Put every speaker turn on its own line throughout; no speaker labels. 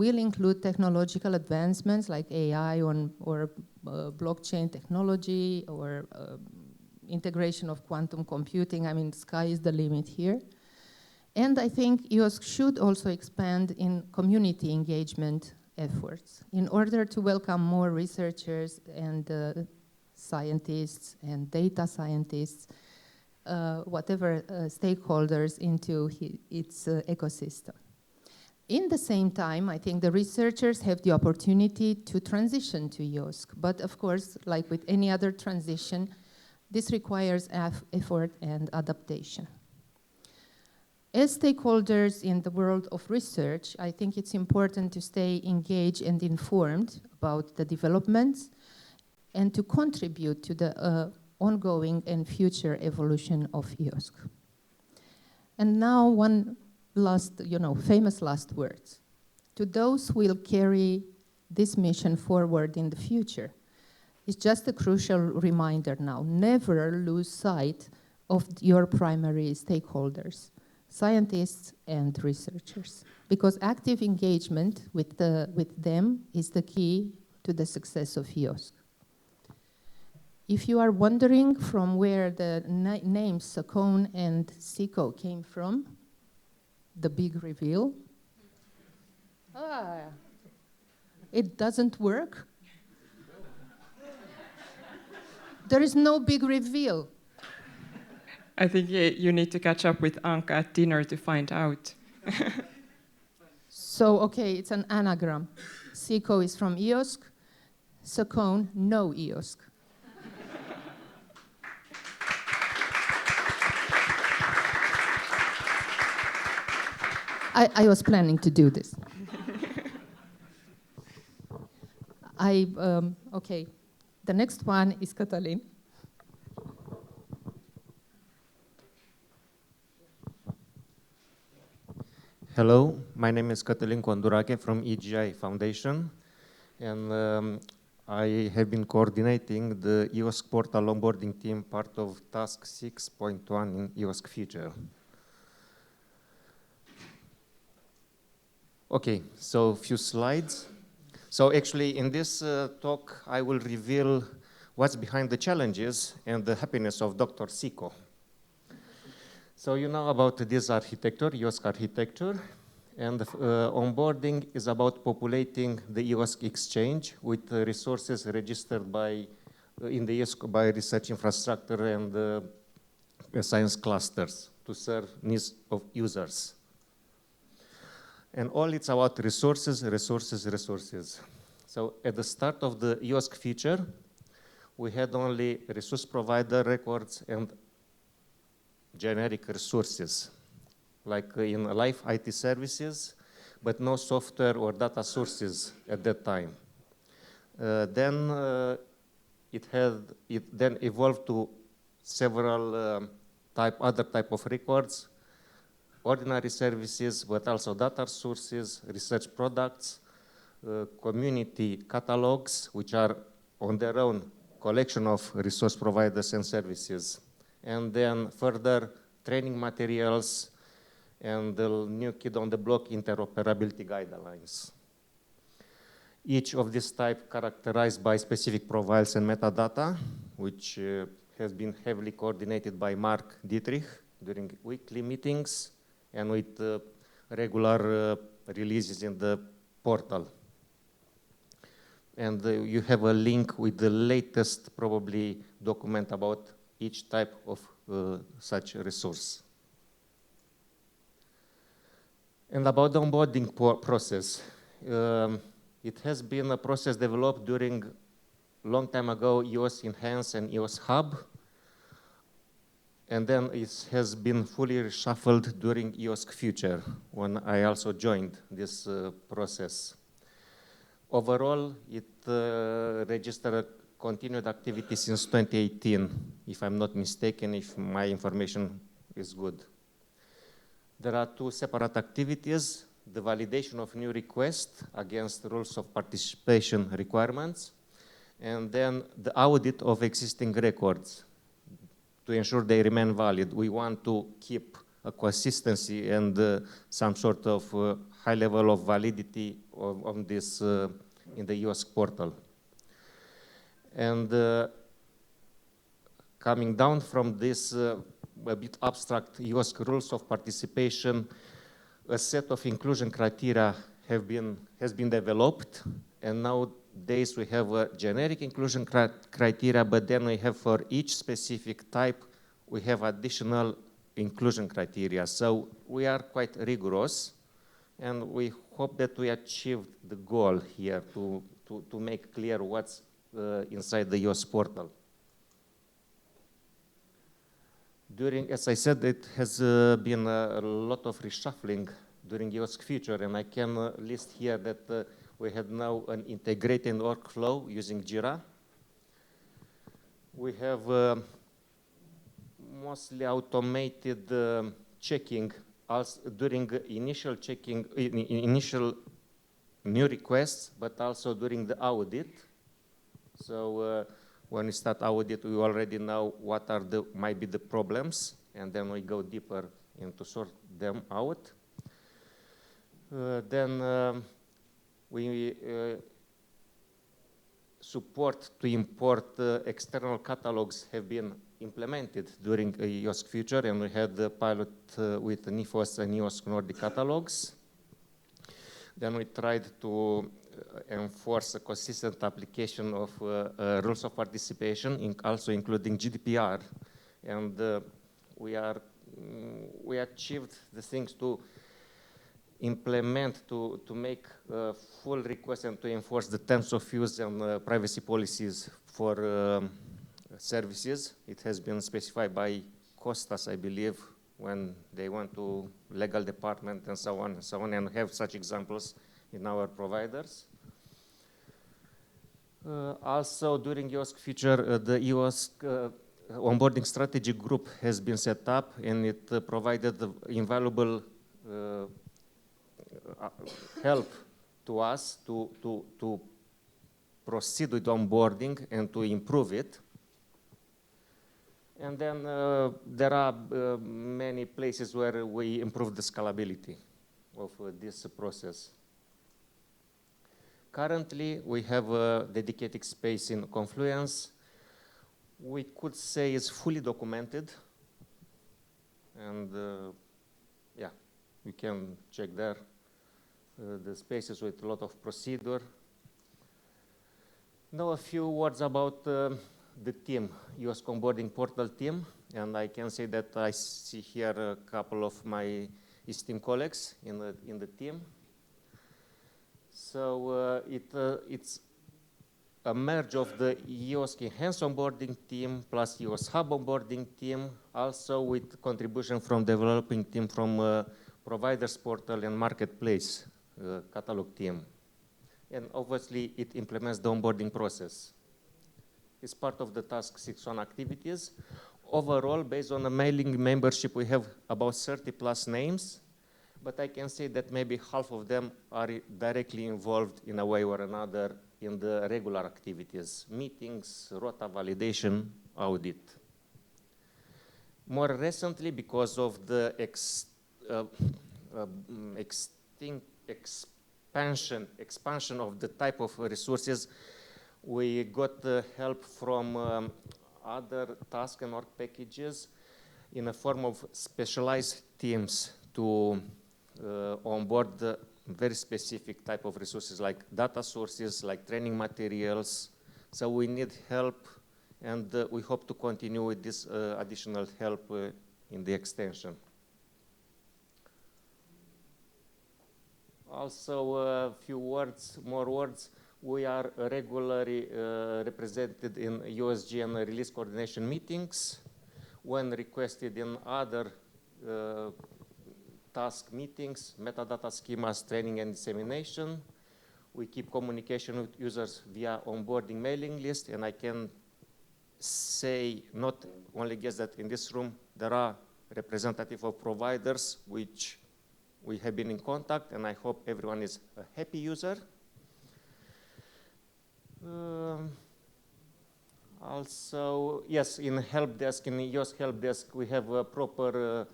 will include technological advancements like AI or blockchain technology or integration of quantum computing. I mean, sky is the limit here. And I think EOSC should also expand in community engagement efforts in order to welcome more researchers and scientists and data scientists, whatever stakeholders into its ecosystem. In the same time, I think the researchers have the opportunity to transition to EOSC. But of course, like with any other transition, this requires effort and adaptation. As stakeholders in the world of research, I think it's important to stay engaged and informed about the developments and to contribute to the ongoing and future evolution of EOSC. And now one last, famous last words. To those who will carry this mission forward in the future, it's just a crucial reminder now. Never lose sight of your primary stakeholders, scientists and researchers, because active engagement with them is the key to the success of EOSC. If you are wondering from where the names SACON and SICO came from, the big reveal. It doesn't work. There is no big reveal.
I think you need to catch up with Anka at dinner to find out.
So, okay, it's an anagram. SICO is from EOSC, SACON, no EOSC. I was planning to do this. Okay, the next one is Cătălin.
Hello, my name is Cătălin Condurache from EGI Foundation, and I have been coordinating the EOSC portal onboarding team, part of task 6.1 in EOSC Future. Okay, so a few slides. So actually in this talk, I will reveal what's behind the challenges and the happiness of Dr. SICO. So you know about this architecture, EOSC architecture, and onboarding is about populating the EOSC Exchange with resources registered in the EOSC by research infrastructure and science clusters to serve needs of users. And all it's about resources, resources, resources. So at the start of the EOSC Future, we had only resource provider records and generic resources, like in live IT services, but no software or data sources at that time. Then it then evolved to several other type of records, ordinary services, but also data sources, research products, community catalogs, which are on their own collection of resource providers and services. And then further training materials and the new kid on the block interoperability guidelines. Each of this type characterized by specific profiles and metadata, which has been heavily coordinated by Mark Dietrich during weekly meetings and with regular releases in the portal. And you have a link with the latest, probably, document about each type of such resource. And about the onboarding process, it has been a process developed during long time ago, EOS Enhance and EOS Hub. And then it has been fully reshuffled during EOSC Future, when I also joined this process. Overall, it registered continued activity since 2018, if I'm not mistaken, if my information is good. There are two separate activities: the validation of new requests against rules of participation requirements, and then the audit of existing records to ensure they remain valid. We want to keep a consistency and some sort of high level of validity on this in the EOSC portal. And coming down from this a bit abstract EOSC rules of participation, a set of inclusion criteria has been developed, and nowadays we have a generic inclusion criteria, but then we have for each specific type, we have additional inclusion criteria. So we are quite rigorous, and we hope that we achieved the goal here to make clear what's inside the EOSC portal. As I said, it has been a lot of reshuffling during EOSC Future, and I can list here that we have now an integrated workflow using Jira. We have mostly automated checking during initial checking, initial new requests, but also during the audit. So when we start audit, we already know what might be the problems, and then we go deeper into sort them out. Then we support to import external catalogs have been implemented during EOSC Future, and we had the pilot with NIFOS and EOSC Nordic catalogs. Then we tried to enforce a consistent application of rules of participation, also including GDPR, and we achieved the things to implement, to make full requests and to enforce the terms of use and privacy policies for services. It has been specified by Costas, I believe, when they went to legal department and so on, and have such examples in our providers. Also, during EOSC Future, the EOSC onboarding strategy group has been set up, and it provided invaluable help to us to proceed with onboarding and to improve it. And then there are many places where we improve the scalability of this process. Currently, we have a dedicated space in Confluence. We could say it's fully documented. And yeah, we can check there. The spaces with a lot of procedure. Now a few words about the team, EOSC onboarding portal team, and I can say that I see here a couple of my esteemed colleagues in the team. So it's a merge of the EOSC Enhanced onboarding team plus EOSC Hub onboarding team, also with contribution from developing team from Providers Portal and Marketplace catalog team. And obviously, it implements the onboarding process. It's part of the task 6.1 activities. Overall, based on the mailing membership, we have about 30 plus names, but I can say that maybe half of them are directly involved in a way or another in the regular activities, meetings, rota validation, audit. More recently, because of the expansion of the type of resources, we got help from other task and work packages in a form of specialized teams to onboard the very specific type of resources like data sources, like training materials. So we need help, and we hope to continue with this additional help in the extension. Also, a few more words. We are regularly represented in USG and release coordination meetings. When requested in other task meetings, metadata schemas, training and dissemination. We keep communication with users via onboarding mailing list, and I can say, not only guess that in this room, there are representative of providers which we have been in contact, and I hope everyone is a happy user. Also, yes, in help desk, in EOSC help desk, we have a proper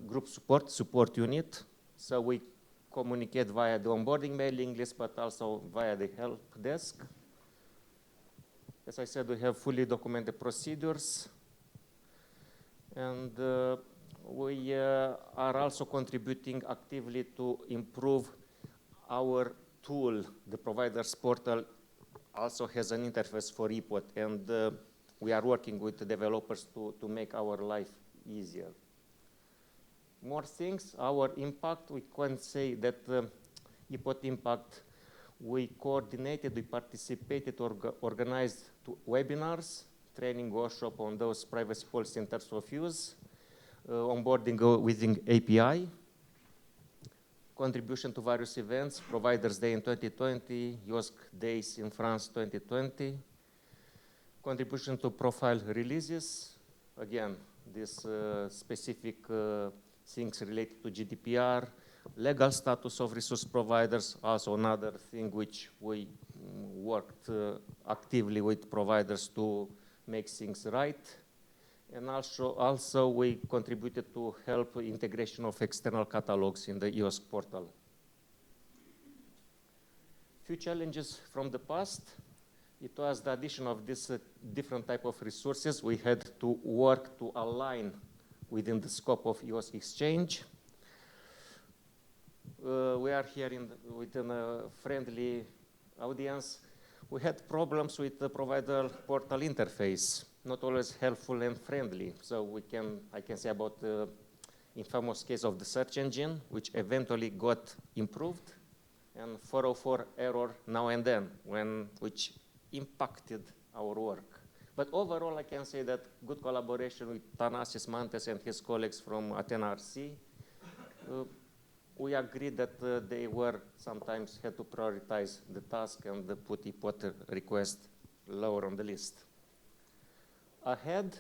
group support unit. So we communicate via the onboarding mailing list, but also via the help desk. As I said, we have fully documented procedures. And we are also contributing actively to improve our tool. The provider's portal also has an interface for ePOT, and we are working with the developers to make our life easier. More things, our impact, we can say that ePOT impact, we coordinated, we participated, organized webinars, training workshop on those privacy policy and terms of use, onboarding within API, contribution to various events, Providers Day in 2020, EOSC Days in France 2020, contribution to profile releases, again, this specific things related to GDPR, legal status of resource providers, also another thing which we worked actively with providers to make things right. And also we contributed to help integration of external catalogs in the EOSC portal. Few challenges from the past. It was the addition of this different type of resources. We had to work to align within the scope of EOSC Exchange. We are here within a friendly audience. We had problems with the provider portal interface, not always helpful and friendly. So I can say about the infamous case of the search engine, which eventually got improved, and 404 error now and then, which impacted our work. But overall, I can say that good collaboration with Thanasis Mantes and his colleagues from Athena RC. We agreed that they sometimes had to prioritize the task and put ePOT request lower on the list. Ahead,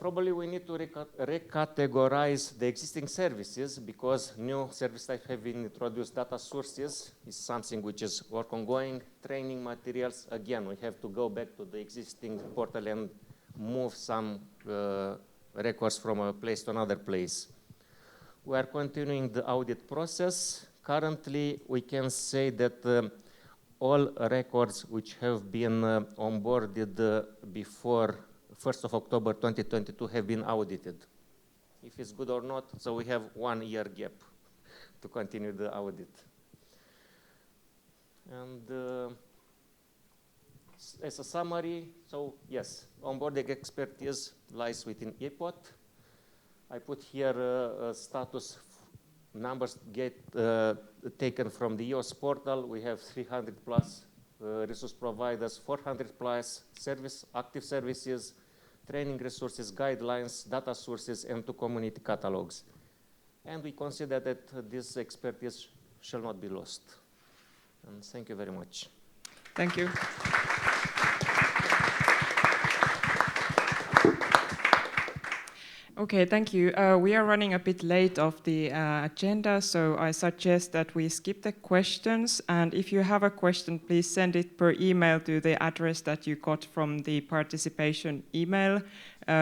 probably we need to recategorize the existing services because new service types have been introduced. Data sources is something which is work ongoing. Training materials, again, we have to go back to the existing portal and move some records from a place to another place. We are continuing the audit process. Currently, we can say that all records which have been onboarded before 1st of October 2022 have been audited. If it's good or not, so we have 1 year gap to continue the audit. And as a summary, so yes, onboarding expertise lies within ePOT. I put here status numbers taken from the EOS portal. We have 300 plus resource providers, 400 plus active services, training resources, guidelines, data sources, and 2 community catalogs. And we consider that this expertise shall not be lost. And thank you very much.
Thank you. Okay, thank you. We are running a bit late of the agenda, so I suggest that we skip the questions. And if you have a question, please send it per email to the address that you got from the participation email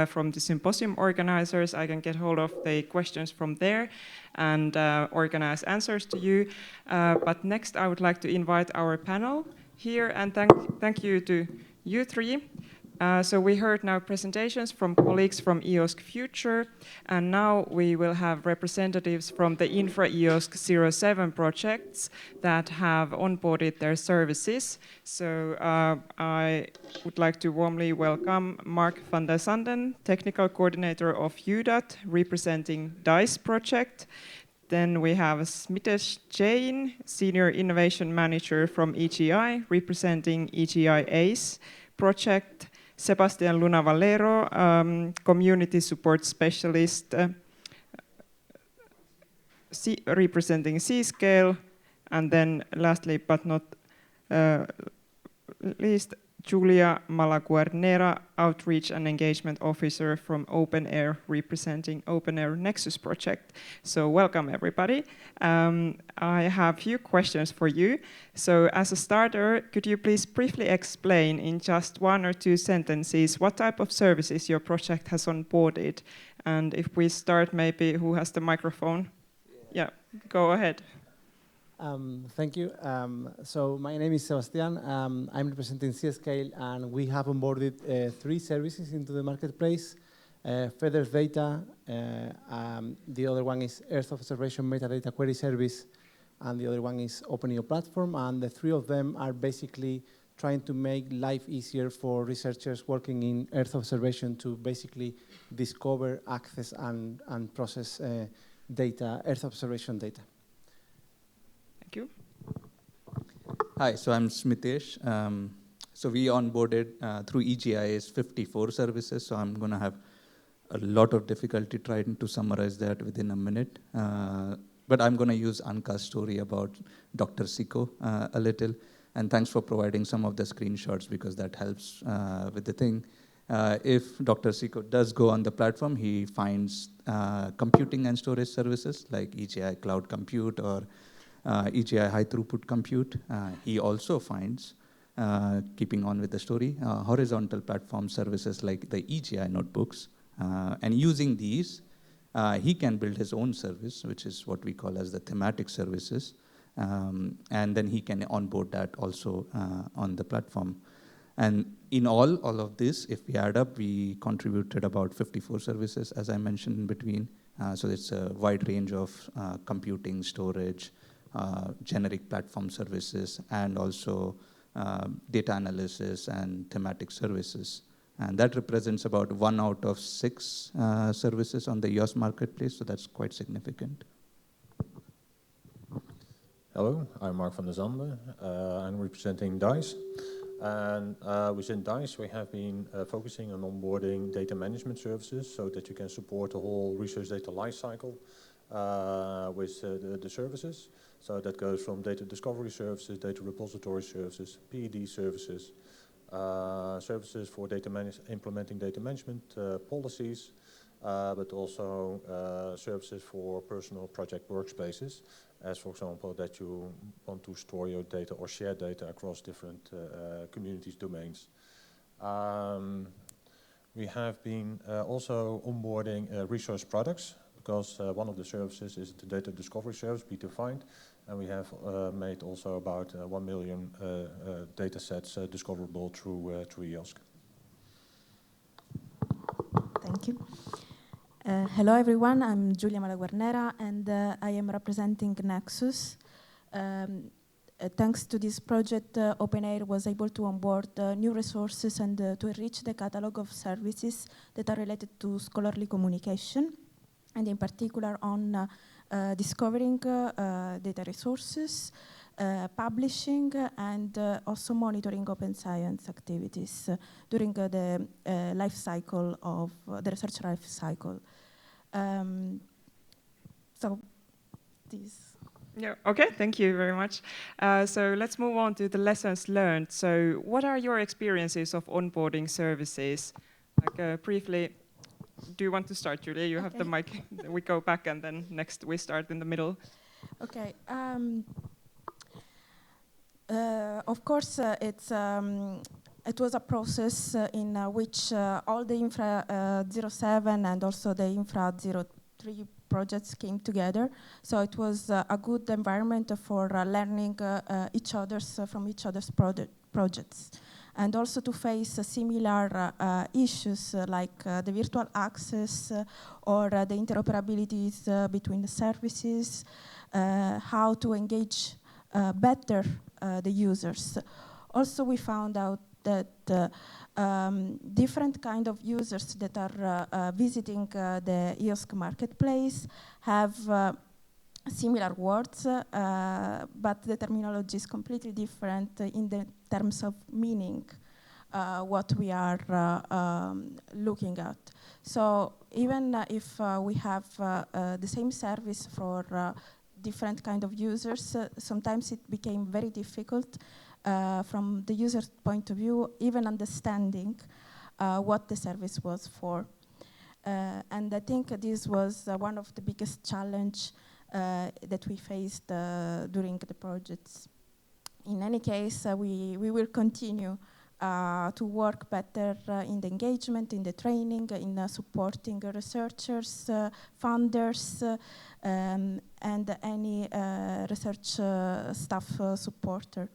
from the symposium organizers. I can get hold of the questions from there and organize answers to you. But next, I would like to invite our panel here, and thank you to you three. So we heard now presentations from colleagues from EOSC Future, and now we will have representatives from the INFRAEOSC 07 projects that have onboarded their services. So I would like to warmly welcome Mark van der Sanden, Technical Coordinator of UDAT, representing DICE project. Then we have Smitesh Jain, Senior Innovation Manager from EGI, representing EGI ACE project. Sebastian Luna Valero, Community Support Specialist, representing C-Scale. And then lastly, but not least, Julia Malaguarnera, Outreach and Engagement Officer from OpenAir, representing OpenAir Nexus project. So welcome everybody. I have a few questions for you. So as a starter, could you please briefly explain in just 1 or 2 sentences what type of services your project has onboarded? And if we start maybe, who has the microphone? Yeah. Go ahead.
Thank you. So my name is Sebastian. I'm representing CScale, and we have onboarded 3 services into the marketplace. Feathers Data, the other one is Earth Observation Metadata Query Service, and the other one is OpenEO Platform, and the 3 of them are basically trying to make life easier for researchers working in Earth observation to basically discover, access, and process data, Earth observation data.
Thank you.
Hi, so I'm Smitesh. So we onboarded through EGI's 54 services, so I'm going to have a lot of difficulty trying to summarize that within a minute. But I'm going to use Anka's story about Dr. Siko a little. And thanks for providing some of the screenshots because that helps with the thing. If Dr. Siko does go on the platform, he finds computing and storage services like EGI Cloud Compute or EGI High Throughput Compute. He also finds, keeping on with the story, horizontal platform services like the EGI notebooks. And using these, he can build his own service, which is what we call as the thematic services. And then he can onboard that also on the platform. And in all of this, if we add up, we contributed about 54 services, as I mentioned in between. So it's a wide range of computing, storage, generic platform services, and also data analysis and thematic services. And that represents about 1 out of 6 services on the EOSC Marketplace, so that's quite significant.
Hello, I'm Mark van der Zande. I'm representing DICE. And within DICE, we have been focusing on onboarding data management services so that you can support the whole research data lifecycle with the services. So that goes from data discovery services, data repository services, PED services, services for implementing data management policies, but also services for personal project workspaces, as for example that you want to store your data or share data across different communities domains. We have been also onboarding resource products because one of the services is the data discovery service, pt.2, and we have made also about 1 million data sets discoverable through EOSC.
Thank you. Hello everyone, I'm Giulia Malaguarnera and I am representing Nexus. Thanks to this project, OpenAir was able to onboard new resources and to enrich the catalog of services that are related to scholarly communication, and in particular on discovering data resources, publishing, and also monitoring open science activities during the life cycle of the research life cycle. So this.
Yeah, okay, thank you very much. So let's move on to the lessons learned. So what are your experiences of onboarding services? Like briefly, do you want to start, Julia? You have the mic. We go back and then next we start in the middle.
Okay. Of course, it was a process in which all the Infra 07 and also the Infra 03 projects came together. So it was a good environment for learning from each other's projects. And also to face similar issues like the virtual access or the interoperabilities between the services, how to engage better the users. Also, we found out that different kind of users that are visiting the EOSC Marketplace have similar words, but the terminology is completely different in the terms of meaning, what we are looking at. So even if we have the same service for different kind of users, sometimes it became very difficult from the user's point of view, even understanding what the service was for. And I think this was one of the biggest challenge that we faced during the projects. In any case, we will continue to work better in the engagement, in the training, in supporting researchers, funders, and any research staff supporter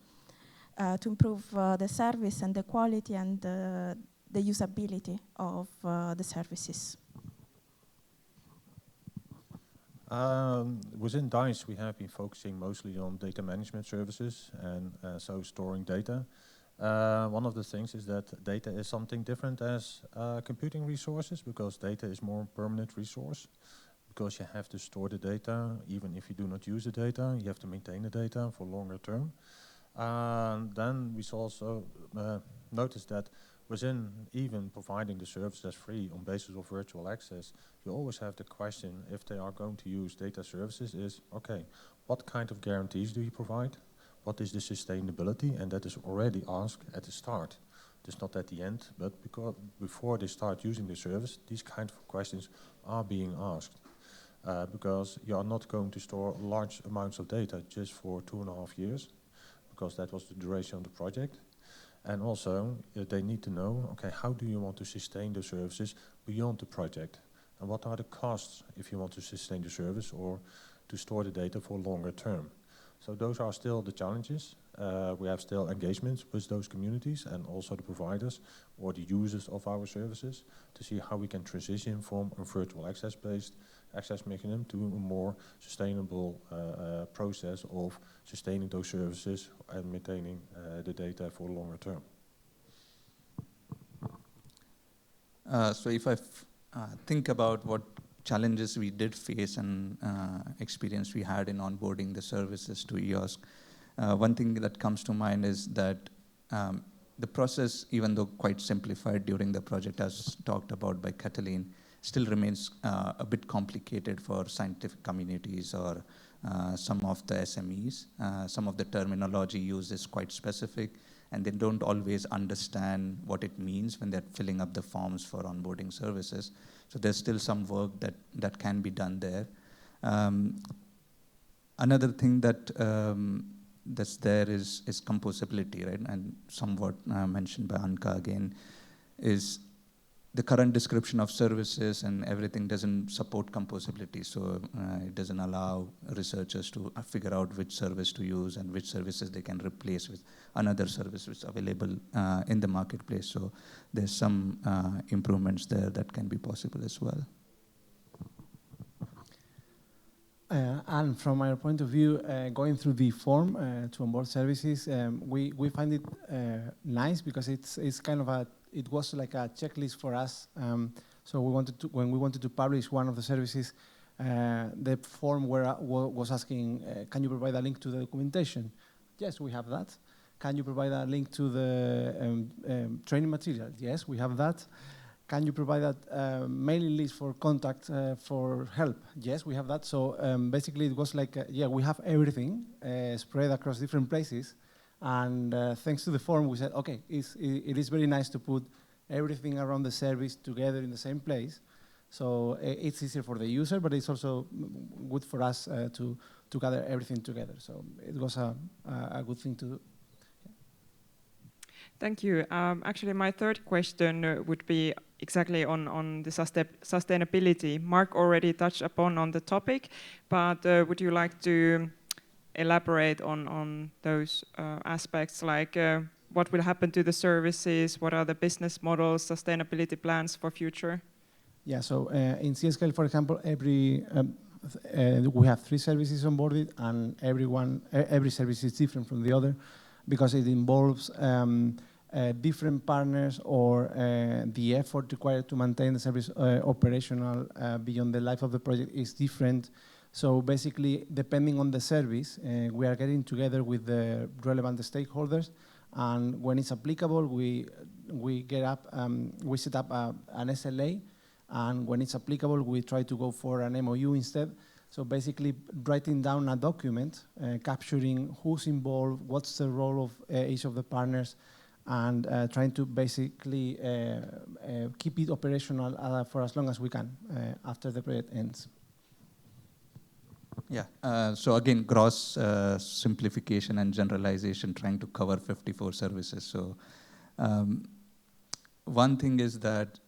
to improve the service and the quality and the usability of the services.
Within DICE, we have been focusing mostly on data management services and so storing data. One of the things is that data is something different as computing resources, because data is more permanent resource, because you have to store the data. Even if you do not use the data, you have to maintain the data for longer term. Then we also noticed that within even providing the service as free on basis of virtual access, you always have the question, if they are going to use data services, is, okay, what kind of guarantees do you provide? What is the sustainability? And that is already asked at the start. It's not at the end, but because before they start using the service, these kind of questions are being asked. Because you are not going to store large amounts of data just for 2.5 years, because that was the duration of the project. And also, they need to know, okay, how do you want to sustain the services beyond the project? And what are the costs if you want to sustain the service or to store the data for longer term? So those are still the challenges. We have still engagements with those communities and also the providers or the users of our services to see how we can transition from a virtual access-based access mechanism to a more sustainable process of sustaining those services and maintaining the data for longer term.
So if I think about what challenges we did face and experience we had in onboarding the services to EOSC, one thing that comes to mind is that the process, even though quite simplified during the project as talked about by Katalin, still remains a bit complicated for scientific communities or some of the SMEs. Some of the terminology used is quite specific, and they don't always understand what it means when they're filling up the forms for onboarding services. So there's still some work that can be done there. Another thing that's there is composability, right? And somewhat mentioned by Anka again, is the current description of services and everything doesn't support composability. So it doesn't allow researchers to figure out which service to use and which services they can replace with another service which is available in the marketplace. So there's some improvements there that can be possible as well.
And from our point of view, going through the form to onboard services, we find it nice because it's kind of it was like a checklist for us. So when we wanted to publish one of the services, the form was asking, can you provide a link to the documentation? Yes, we have that. Can you provide a link to the training material? Yes, we have that. Can you provide that mailing list for contact for help? Yes, we have that. So basically it was like, yeah, we have everything spread across different places. And thanks to the form, we said, okay, it is very nice to put everything around the service together in the same place. So it's easier for the user, but it's also good for us to gather everything together. So it was a good thing to do.
Thank you. Actually, my third question would be exactly on the sustainability. Mark already touched upon on the topic, but would you like to elaborate on those aspects, like what will happen to the services, what are the business models, sustainability plans for future?
Yeah, so in CSCAL, for example, we have 3 services onboarded, and every service is different from the other because it involves different partners or the effort required to maintain the service operational beyond the life of the project is different. So basically, depending on the service, we are getting together with the relevant stakeholders, and when it's applicable, we set up an SLA, and when it's applicable, we try to go for an MOU instead. So basically, writing down a document, capturing who's involved, what's the role of each of the partners, and trying to basically keep it operational for as long as we can after the project ends.
Yeah, so again, gross simplification and generalization, trying to cover 54 services. So One thing is that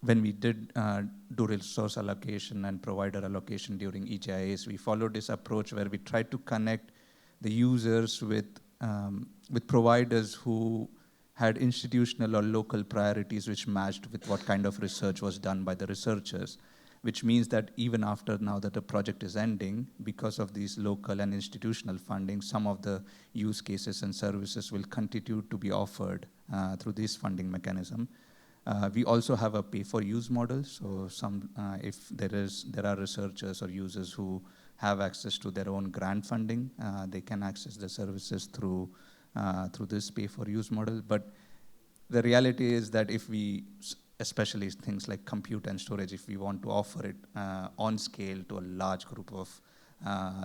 when we did do resource allocation and provider allocation during EGIAs, we followed this approach where we tried to connect the users with providers who had institutional or local priorities which matched with what kind of research was done by the researchers, which means that even after now that the project is ending, because of these local and institutional funding, some of the use cases and services will continue to be offered through this funding mechanism. We also have a pay-for-use model, so if there are researchers or users who have access to their own grant funding, they can access the services through this pay-for-use model. But the reality is that if we, especially things like compute and storage, if we want to offer it on scale to a large group of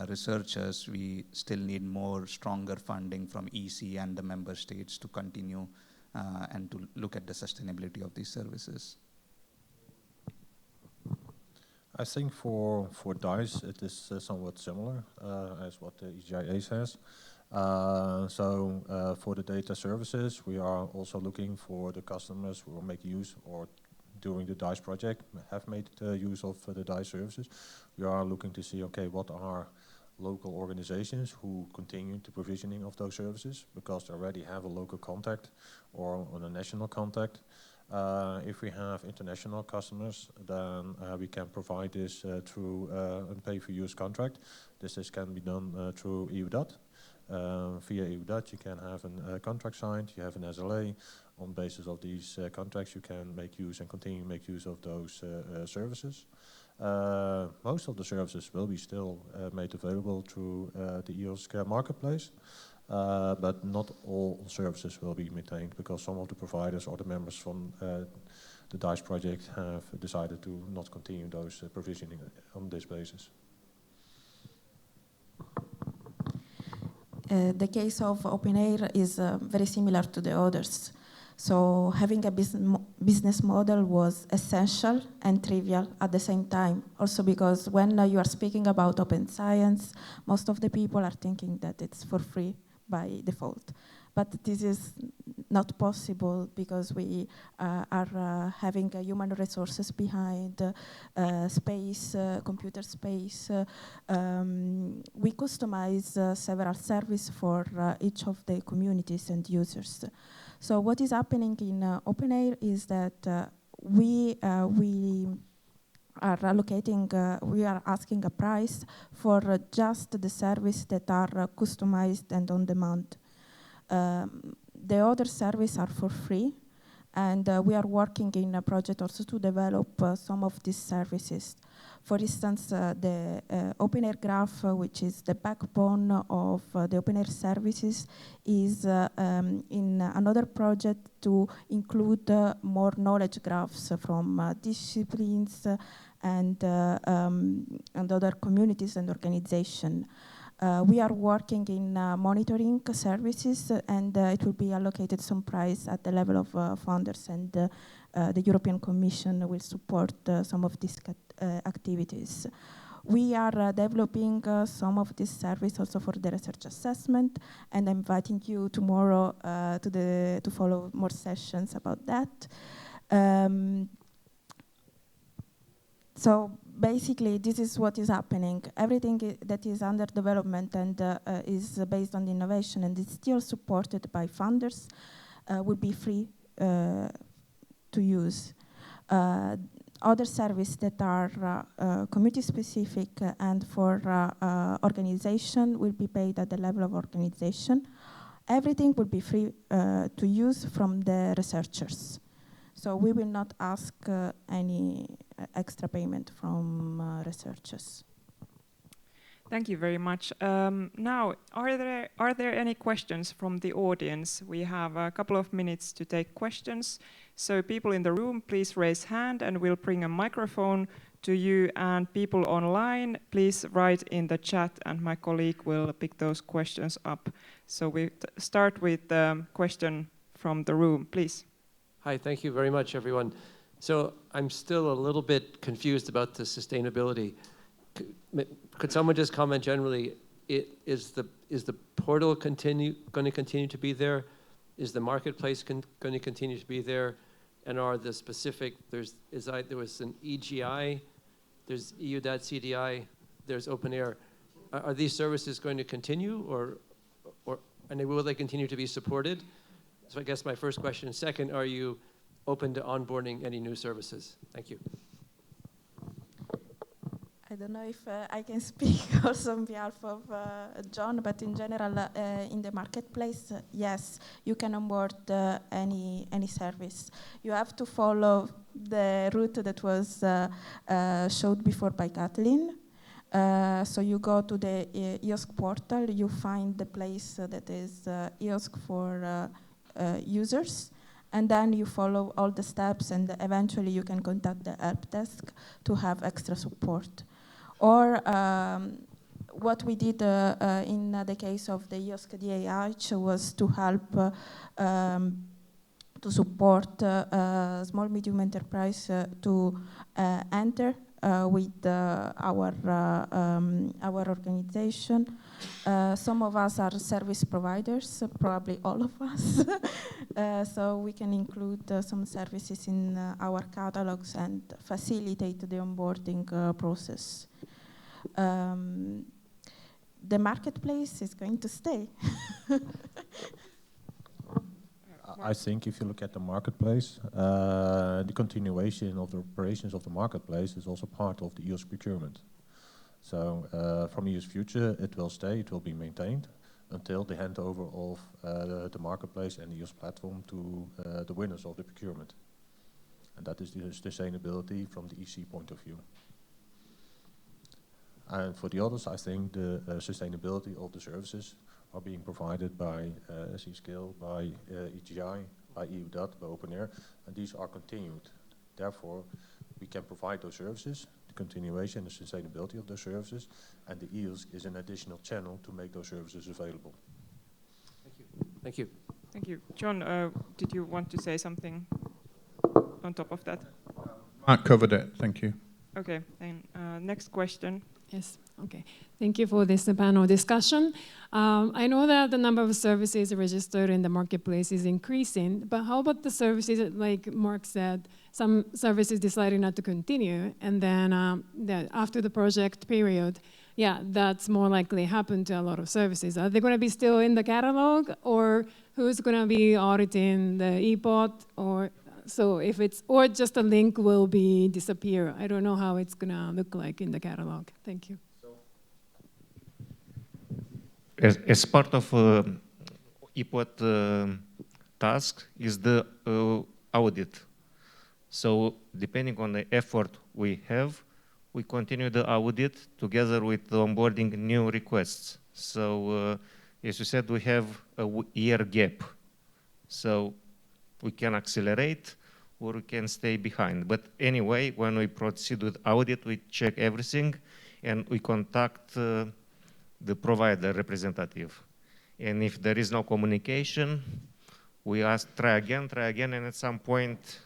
researchers, we still need more stronger funding from EC and the member states to continue and to look at the sustainability of these services.
I think for DICE, it is somewhat similar as what the EGIA says. For the data services, we are also looking for the customers who will make use or during the DICE project have made use of the DICE services. We are looking to see, okay, what are local organizations who continue the provisioning of those services because they already have a local contact or on a national contact. If we have international customers, then we can provide this through a pay-for-use contract. This can be done through EUDAT. Via EUDAT, you can have a contract signed, you have an SLA. On the basis of these contracts, you can make use and continue to make use of those services. Most of the services will be still made available through the EOSC Marketplace, but not all services will be maintained because some of the providers or the members from the DICE project have decided to not continue those provisioning on this basis.
The case of OpenAIRE is very similar to the others. So having a business model was essential and trivial at the same time. Also because when you are speaking about open science, most of the people are thinking that it's for free by default. But this is not possible because we are having human resources behind space, computer space. We customize several services for each of the communities and users. So what is happening in OpenAIRE is that we are allocating, we are asking a price for just the services that are customized and on demand. The other services are for free, and we are working in a project also to develop some of these services. For instance, the OpenAIRE graph, which is the backbone of the OpenAIRE services, is in another project to include more knowledge graphs from disciplines and other communities and organizations. We are working in monitoring services, and it will be allocated some price at the level of founders, and the European Commission will support some of these activities. We are developing some of this service also for the research assessment, and I'm inviting you tomorrow to follow more sessions about that. So basically, this is what is happening. Everything that is under development and is based on innovation and is still supported by funders will be free to use. Other services that are community-specific and for organization will be paid at the level of organization. Everything will be free to use from the researchers. So we will not ask any extra payment from researchers.
Thank you very much. Now, are there any questions from the audience? We have a couple of minutes to take questions. So people in the room, please raise hand and we'll bring a microphone to you. And people online, please write in the chat and my colleague will pick those questions up. So we start with the question from the room, please.
Hi, thank you very much, everyone. So I'm still a little bit confused about the sustainability. Could someone just comment generally, is the portal going to continue to be there Is the marketplace going to continue to be there? And are the specific, there was an EGI, there's EU.CDI, there's OpenAir. Are these services going to continue, and will they continue to be supported? So I guess my first question. Second, are you open to onboarding any new services? Thank you.
I don't know if I can speak also on behalf of John, but in general, in the marketplace, yes, you can onboard any service. You have to follow the route that was showed before by Kathleen. So you go to the EOSC portal, you find the place that is EOSC for users, and then you follow all the steps, and eventually you can contact the help desk to have extra support. Or what we did in the case of the EOSC DAH was to help to support small medium enterprise to enter with our organization. Some of us are service providers, probably all of us. So we can include some services in our catalogs and facilitate the onboarding process. The marketplace is going to stay.
I think if you look at the marketplace, the continuation of the operations of the marketplace is also part of the EOSC procurement. So from EOSC Future, it will stay, it will be maintained until the handover of the marketplace and the EOSC platform to the winners of the procurement. And that is the sustainability from the EC point of view. And for the others, I think the sustainability of the services are being provided by C-Scale, by EGI, by EU.CDI, by OpenAir, and these are continued. Therefore, we can provide those services, the continuation and the sustainability of those services, and the EOSC is an additional channel to make those services available.
Thank you. Thank you.
Thank you. John, did you want to say something on top of that?
Mark covered it, thank you.
Okay, and next question.
Yes, okay. Thank you for this panel discussion. I know that the number of services registered in the marketplace is increasing, but how about the services, like Mark said, some services decided not to continue, and then after the project period, yeah, that's more likely happen to a lot of services. Are they going to be still in the catalog, or who's going to be auditing the EPOT, or so if it's, or just a link will be disappear. I don't know how it's going to look like in the catalog. Thank you.
As part of EPOT task is the audit. So depending on the effort we have, we continue the audit together with the onboarding new requests. So as you said, we have a year gap. So we can accelerate or we can stay behind. But anyway, when we proceed with audit, we check everything and we contact the provider representative. And if there is no communication, we ask, try again, and at some point,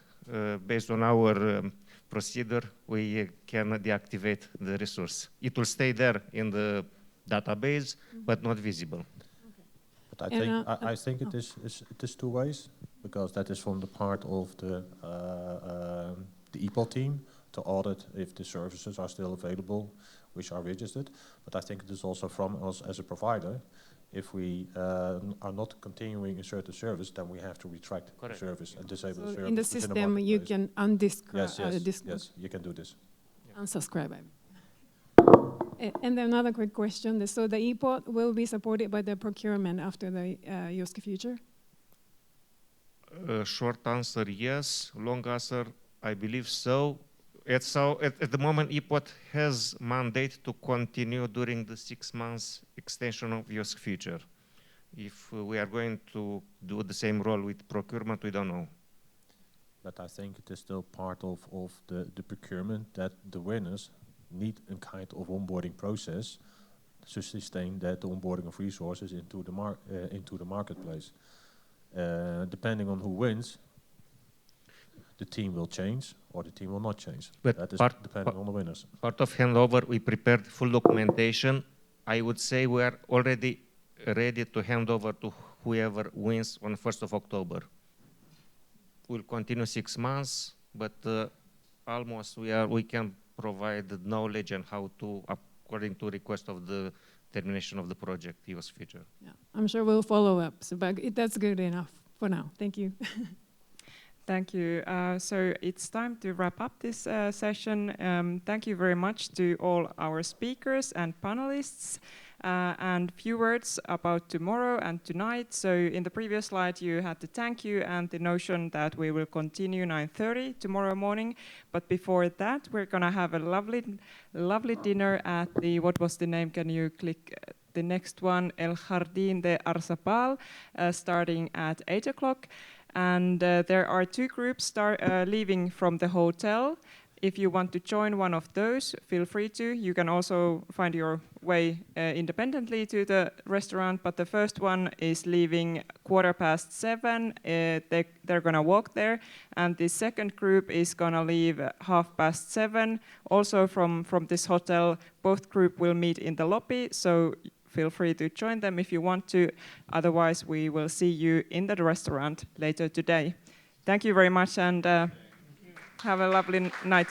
based on our procedure, we can deactivate the resource. It will stay there in the database, but not visible.
But I think it is two ways, because that is from the part of the EPOT team to audit if the services are still available, which are registered. But I think it is also from us as a provider. If we are not continuing a certain service, then we have to retract the service and disable the service.
In the system, you can unsubscribe.
Yes, you can do this.
Unsubscribe. And then another quick question. So the EPOT will be supported by the procurement after the EOSC Future?
Short answer, yes. Long answer, I believe so. At the moment, EPOT has mandate to continue during the 6 months extension of EOSC Future. If we are going to do the same role with procurement, we don't know.
But I think it is still part of the procurement that the winners need a kind of onboarding process to sustain that onboarding of resources into the marketplace. Depending on who wins, the team will change or the team will not change.
But
that is depending on the winners.
Part of handover, we prepared full documentation. I would say we are already ready to hand over to whoever wins on 1st of October. We'll continue 6 months, but almost we can provide the knowledge and how to, according to request of the termination of the project, EOSC Future.
Yeah, I'm sure we'll follow up, so, but that's good enough for now. Thank you.
Thank you. So it's time to wrap up this session. Thank you very much to all our speakers and panelists. And few words about tomorrow and tonight. So in the previous slide, you had the thank you and the notion that we will continue 9:30 tomorrow morning. But before that, we're going to have a lovely dinner at the, what was the name? Can you click the next one? El Jardín de Arzapal, starting at 8 o'clock. And there are 2 groups leaving from the hotel. If you want to join one of those, feel free to. You can also find your way independently to the restaurant, but the first one is leaving 7:15. They're going to walk there. And the second group is going to leave 7:30, also from this hotel. Both groups will meet in the lobby, so feel free to join them if you want to. Otherwise, we will see you in the restaurant later today. Thank you very much, and have a lovely night.